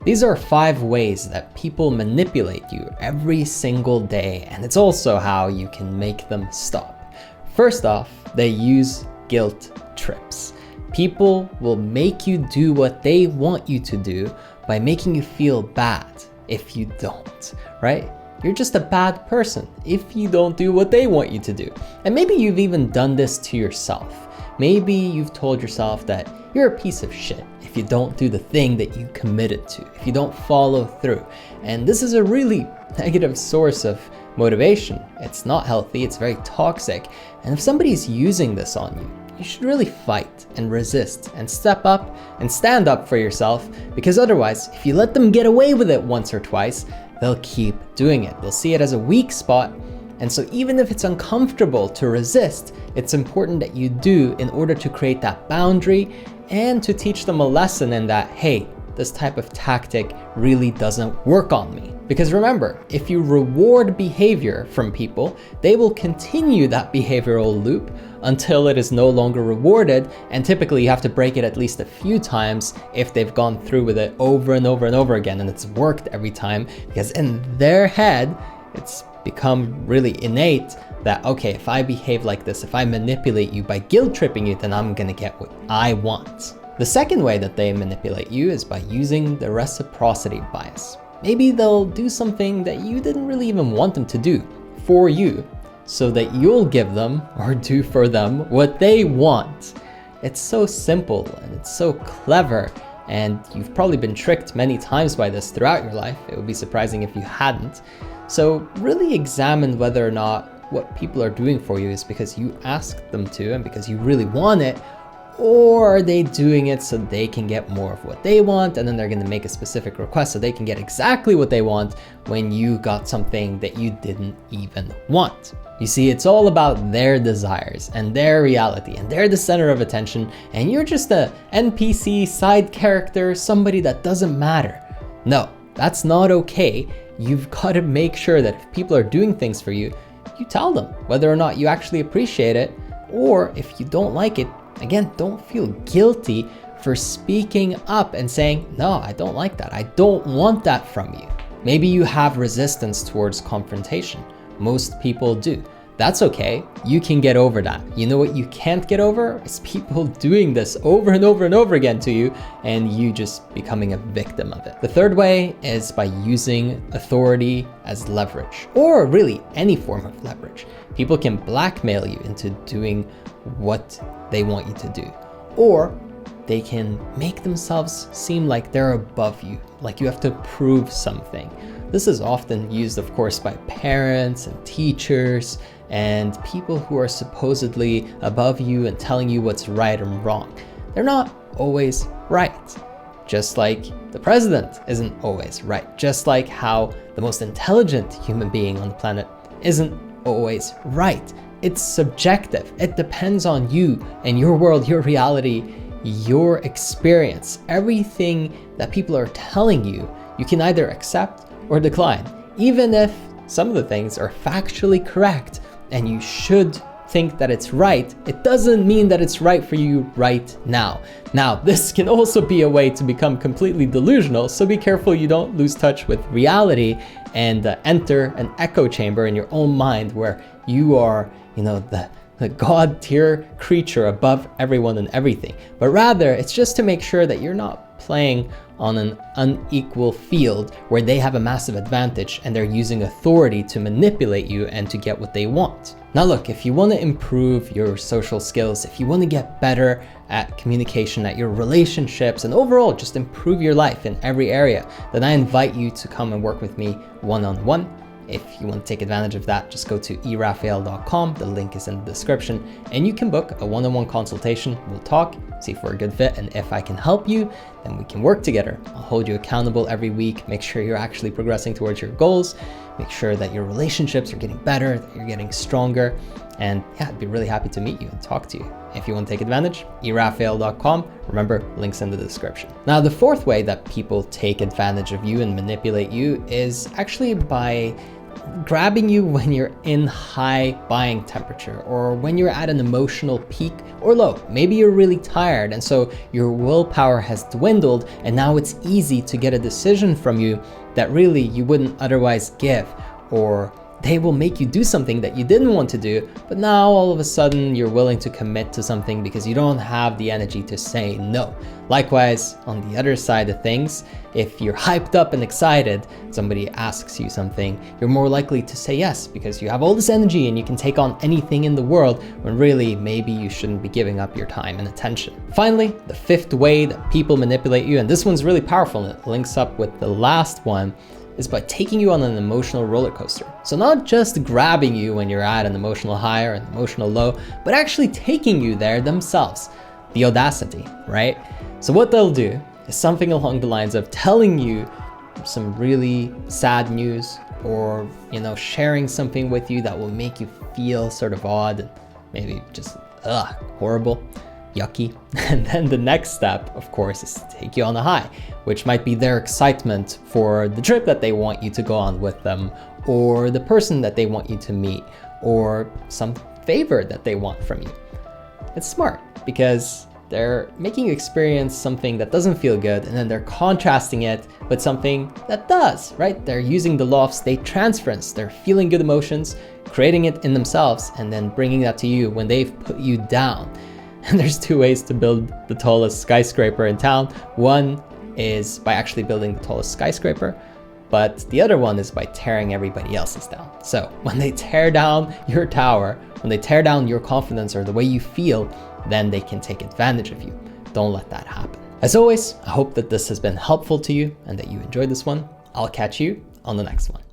These are 5 ways that people manipulate you every single day, and it's also how you can make them stop. First off, they use guilt trips. People will make you do what they want you to do by making you feel bad if you don't, right? You're just a bad person if you don't do what they want you to do. And maybe you've even done this to yourself. Maybe you've told yourself that you're a piece of shit if you don't do the thing that you committed to, if you don't follow through. And this is a really negative source of motivation. It's not healthy, it's very toxic. And if somebody's using this on you, you should really fight and resist and step up and stand up for yourself, because otherwise, if you let them get away with it once or twice, they'll keep doing it. They'll see it as a weak spot. And so even if it's uncomfortable to resist, it's important that you do in order to create that boundary and to teach them a lesson in that, hey, this type of tactic really doesn't work on me. Because remember, if you reward behavior from people, they will continue that behavioral loop until it is no longer rewarded. And typically you have to break it at least a few times if they've gone through with it over and over and over again and it's worked every time, because in their head, it's become really innate that, okay, if I behave like this, if I manipulate you by guilt tripping you, then I'm gonna get what I want. The second way that they manipulate you is by using the reciprocity bias. Maybe they'll do something that you didn't really even want them to do for you, so that you'll give them or do for them what they want. It's so simple and it's so clever, and you've probably been tricked many times by this throughout your life. It would be surprising if you hadn't. So really examine whether or not what people are doing for you is because you asked them to and because you really want it, or are they doing it so they can get more of what they want, and then they're gonna make a specific request so they can get exactly what they want when you got something that you didn't even want. You see, it's all about their desires and their reality, and they're the center of attention, and you're just a NPC side character, somebody that doesn't matter. No, that's not okay. You've got to make sure that if people are doing things for you, you tell them whether or not you actually appreciate it, or if you don't like it, again, don't feel guilty for speaking up and saying, no, I don't like that. I don't want that from you. Maybe you have resistance towards confrontation. Most people do. That's okay. You can get over that. You know what you can't get over? Is people doing this over and over and over again to you and you just becoming a victim of it. The third way is by using authority as leverage, or really any form of leverage. People can blackmail you into doing what they want you to do, or they can make themselves seem like they're above you, like you have to prove something. This is often used, of course, by parents and teachers and people who are supposedly above you and telling you what's right and wrong. They're not always right. Just like the president isn't always right. Just like how the most intelligent human being on the planet isn't always right. It's subjective. It depends on you and your world, your reality, your experience. Everything that people are telling you, you can either accept or decline. Even if some of the things are factually correct and you should think that it's right, it doesn't mean that it's right for you right now. Now, this can also be a way to become completely delusional, so be careful you don't lose touch with reality and enter an echo chamber in your own mind where you are, the God tier creature above everyone and everything. But rather, it's just to make sure that you're not playing on an unequal field where they have a massive advantage and they're using authority to manipulate you and to get what they want. Now look, if you want to improve your social skills, if you want to get better at communication, at your relationships, and overall just improve your life in every area, then I invite you to come and work with me one-on-one. If you want to take advantage of that, just go to erafael.com. The link is in the description, and you can book a one-on-one consultation. We'll talk, see if we're a good fit, and if I can help you, then we can work together. I'll hold you accountable every week, make sure you're actually progressing towards your goals, make sure that your relationships are getting better, that you're getting stronger, and yeah, I'd be really happy to meet you and talk to you. If you want to take advantage, erafael.com. Remember, links in the description. Now, the fourth way that people take advantage of you and manipulate you is actually by grabbing you when you're in high buying temperature, or when you're at an emotional peak or low. Maybe you're really tired and so your willpower has dwindled, and now it's easy to get a decision from you that really you wouldn't otherwise give, or they will make you do something that you didn't want to do, but now all of a sudden you're willing to commit to something because you don't have the energy to say no. Likewise, on the other side of things, if you're hyped up and excited, somebody asks you something, you're more likely to say yes because you have all this energy and you can take on anything in the world, when really maybe you shouldn't be giving up your time and attention. Finally, the fifth way that people manipulate you, and this one's really powerful and it links up with the last one, is by taking you on an emotional roller coaster. So not just grabbing you when you're at an emotional high or an emotional low, but actually taking you there themselves. The audacity, right? So what they'll do is something along the lines of telling you some really sad news, or sharing something with you that will make you feel sort of odd and maybe just horrible, yucky. And then the next step, of course, is to take you on a high, which might be their excitement for the trip that they want you to go on with them, or the person that they want you to meet, or some favor that they want from you. It's smart because they're making you experience something that doesn't feel good, and then they're contrasting it with something that does, right? They're using the law of state transference. They're feeling good emotions, creating it in themselves, and then bringing that to you when they've put you down. And there's two ways to build the tallest skyscraper in town. One is by actually building the tallest skyscraper, but the other one is by tearing everybody else's down. So when they tear down your tower, when they tear down your confidence or the way you feel, then they can take advantage of you. Don't let that happen. As always, I hope that this has been helpful to you and that you enjoyed this one. I'll catch you on the next one.